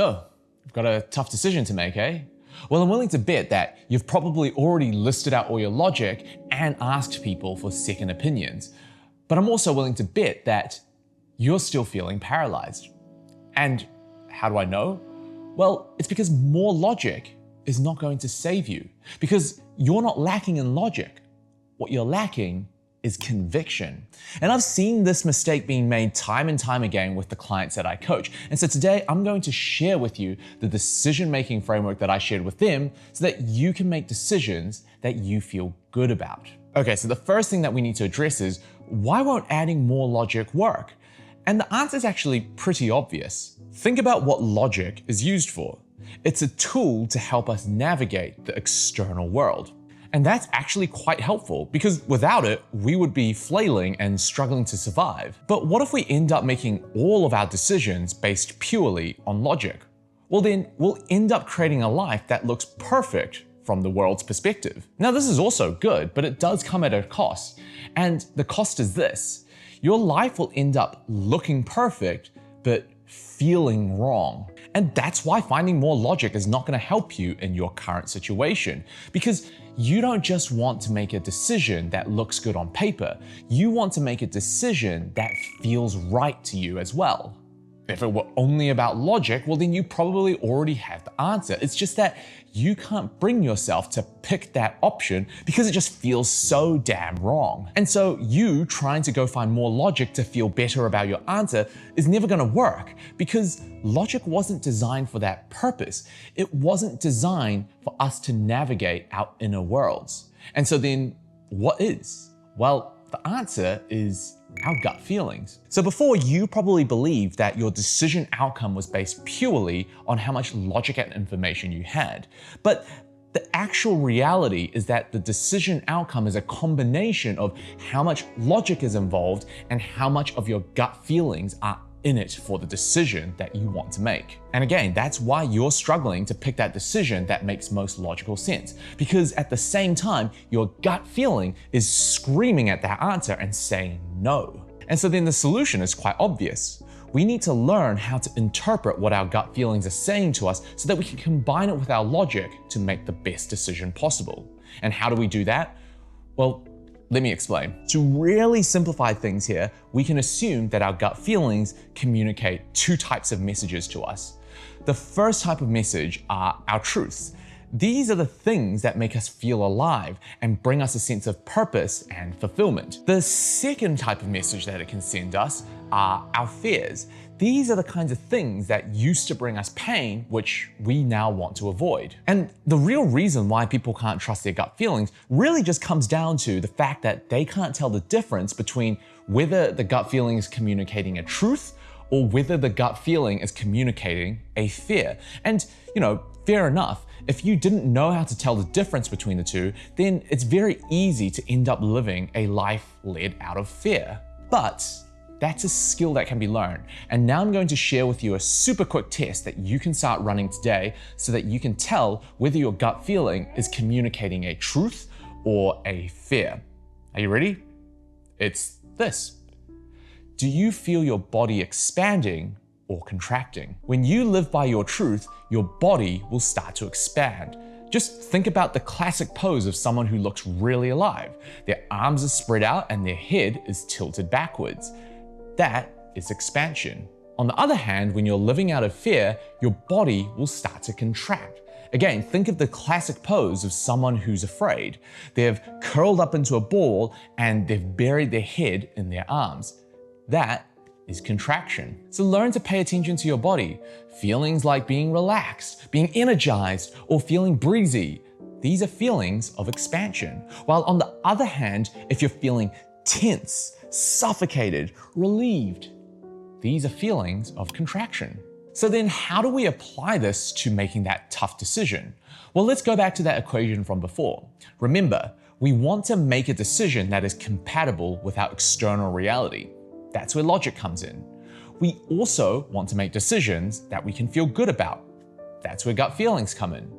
So, you've got a tough decision to make, eh? Well, I'm willing to bet that you've probably already listed out all your logic and asked people for second opinions. But I'm also willing to bet that you're still feeling paralyzed. And how do I know? Well, it's because more logic is not going to save you. Because you're not lacking in logic. What you're lacking is conviction. And I've seen this mistake being made time and time again with the clients that I coach. And so today I'm going to share with you the decision-making framework that I shared with them so that you can make decisions that you feel good about. Okay, so the first thing that we need to address is, why won't adding more logic work? And the answer is actually pretty obvious. Think about what logic is used for. It's a tool to help us navigate the external world. And that's actually quite helpful because without it, we would be flailing and struggling to survive. But what if we end up making all of our decisions based purely on logic? Well, then we'll end up creating a life that looks perfect from the world's perspective. Now, this is also good, but it does come at a cost. And the cost is this: your life will end up looking perfect, but feeling wrong. And that's why finding more logic is not going to help you in your current situation, because you don't just want to make a decision that looks good on paper. You want to make a decision that feels right to you as well. If it were only about logic, well, then you probably already have the answer. It's just that you can't bring yourself to pick that option because it just feels so damn wrong. And so you trying to go find more logic to feel better about your answer is never going to work, because logic wasn't designed for that purpose. It wasn't designed for us to navigate our inner worlds. And so then what is? Well, the answer is our gut feelings. So before, you probably believed that your decision outcome was based purely on how much logic and information you had. But the actual reality is that the decision outcome is a combination of how much logic is involved and how much of your gut feelings are in it for the decision that you want to make. And again, that's why you're struggling to pick that decision that makes most logical sense, because at the same time, your gut feeling is screaming at that answer and saying no. And so then the solution is quite obvious. We need to learn how to interpret what our gut feelings are saying to us so that we can combine it with our logic to make the best decision possible. And how do we do that? Well, let me explain. To really simplify things here, we can assume that our gut feelings communicate two types of messages to us. The first type of message are our truths. These are the things that make us feel alive and bring us a sense of purpose and fulfillment. The second type of message that it can send us are our fears. These are the kinds of things that used to bring us pain, which we now want to avoid. And the real reason why people can't trust their gut feelings really just comes down to the fact that they can't tell the difference between whether the gut feeling is communicating a truth or whether the gut feeling is communicating a fear. And, fair enough, if you didn't know how to tell the difference between the two, then it's very easy to end up living a life led out of fear. But that's a skill that can be learned. And now I'm going to share with you a super quick test that you can start running today so that you can tell whether your gut feeling is communicating a truth or a fear. Are you ready? It's this. Do you feel your body expanding or contracting? When you live by your truth, your body will start to expand. Just think about the classic pose of someone who looks really alive. Their arms are spread out and their head is tilted backwards. That is expansion. On the other hand, when you're living out of fear, your body will start to contract. Again, think of the classic pose of someone who's afraid. They've curled up into a ball and they've buried their head in their arms. That is contraction. So learn to pay attention to your body. Feelings like being relaxed, being energized, or feeling breezy. These are feelings of expansion. While on the other hand, if you're feeling tense, suffocated, relieved, these are feelings of contraction. So then how do we apply this to making that tough decision? Well, let's go back to that equation from before. Remember, we want to make a decision that is compatible with our external reality. That's where logic comes in. We also want to make decisions that we can feel good about. That's where gut feelings come in.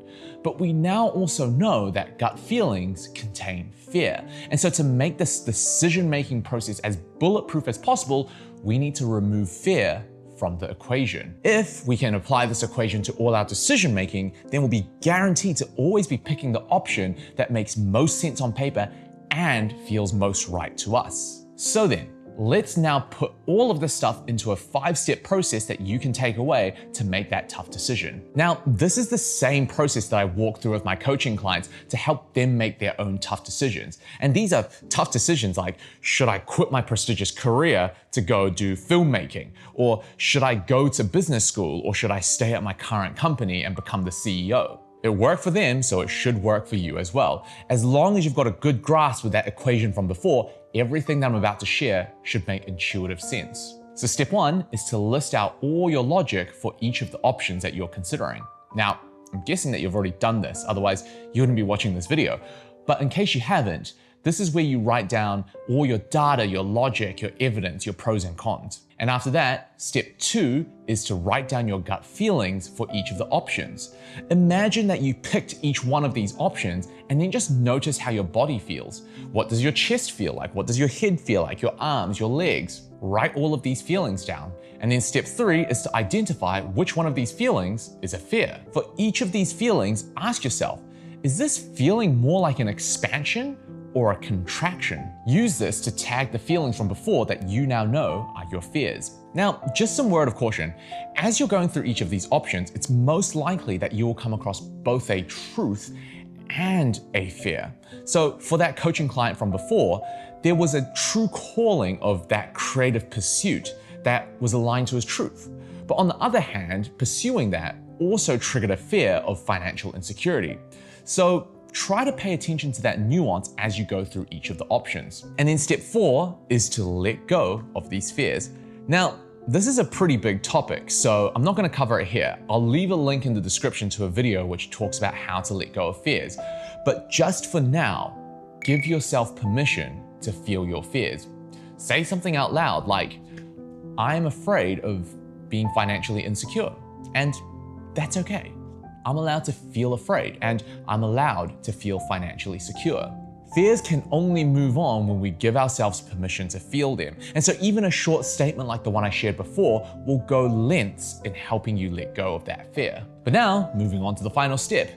But we now also know that gut feelings contain fear. And so to make this decision-making process as bulletproof as possible, we need to remove fear from the equation. If we can apply this equation to all our decision making, then we'll be guaranteed to always be picking the option that makes most sense on paper and feels most right to us. So then, let's now put all of this stuff into a 5-step process that you can take away to make that tough decision. Now, this is the same process that I walk through with my coaching clients to help them make their own tough decisions. And these are tough decisions like, should I quit my prestigious career to go do filmmaking? Or should I go to business school? Or should I stay at my current company and become the CEO? It worked for them, so it should work for you as well. As long as you've got a good grasp with that equation from before, everything that I'm about to share should make intuitive sense. So step 1 is to list out all your logic for each of the options that you're considering. Now, I'm guessing that you've already done this, otherwise you wouldn't be watching this video. But in case you haven't, this is where you write down all your data, your logic, your evidence, your pros and cons. And after that, step 2 is to write down your gut feelings for each of the options. Imagine that you picked each one of these options and then just notice how your body feels. What does your chest feel like? What does your head feel like? Your arms, your legs? Write all of these feelings down. And then step 3 is to identify which one of these feelings is a fear. For each of these feelings, ask yourself, is this feeling more like an expansion or a contraction? Use this to tag the feelings from before that you now know are your fears. Now, just some word of caution. As you're going through each of these options, it's most likely that you will come across both a truth and a fear. So for that coaching client from before, there was a true calling of that creative pursuit that was aligned to his truth. But on the other hand, pursuing that also triggered a fear of financial insecurity. So try to pay attention to that nuance as you go through each of the options. And then step 4 is to let go of these fears. Now, this is a pretty big topic, so I'm not going to cover it here. I'll leave a link in the description to a video which talks about how to let go of fears. But just for now, give yourself permission to feel your fears. Say something out loud like, I am afraid of being financially insecure, and that's okay. I'm allowed to feel afraid, and I'm allowed to feel financially secure. Fears can only move on when we give ourselves permission to feel them. And so even a short statement like the one I shared before will go lengths in helping you let go of that fear. But now, moving on to the final step,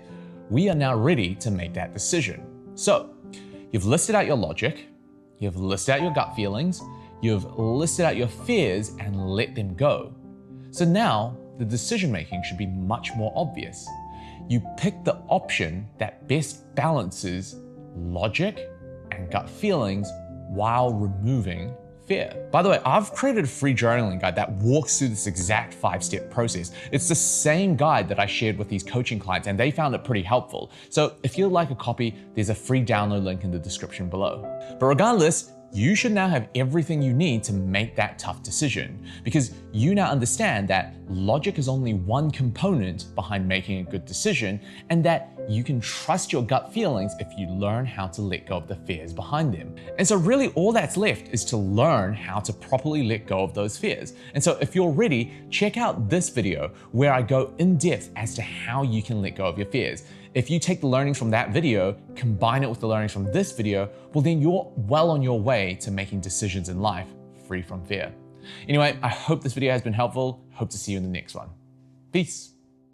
we are now ready to make that decision. So, you've listed out your logic, you've listed out your gut feelings, you've listed out your fears and let them go. So now, the decision making should be much more obvious. You pick the option that best balances logic and gut feelings while removing fear. By the way, I've created a free journaling guide that walks through this exact 5-step process. It's the same guide that I shared with these coaching clients and they found it pretty helpful. So if you'd like a copy, there's a free download link in the description below. But regardless, you should now have everything you need to make that tough decision because you now understand that logic is only one component behind making a good decision and that you can trust your gut feelings if you learn how to let go of the fears behind them. And so really all that's left is to learn how to properly let go of those fears. And so if you're ready, check out this video where I go in depth as to how you can let go of your fears. If you take the learnings from that video, combine it with the learnings from this video, well then you're well on your way to making decisions in life free from fear. Anyway, I hope this video has been helpful. Hope to see you in the next one. Peace.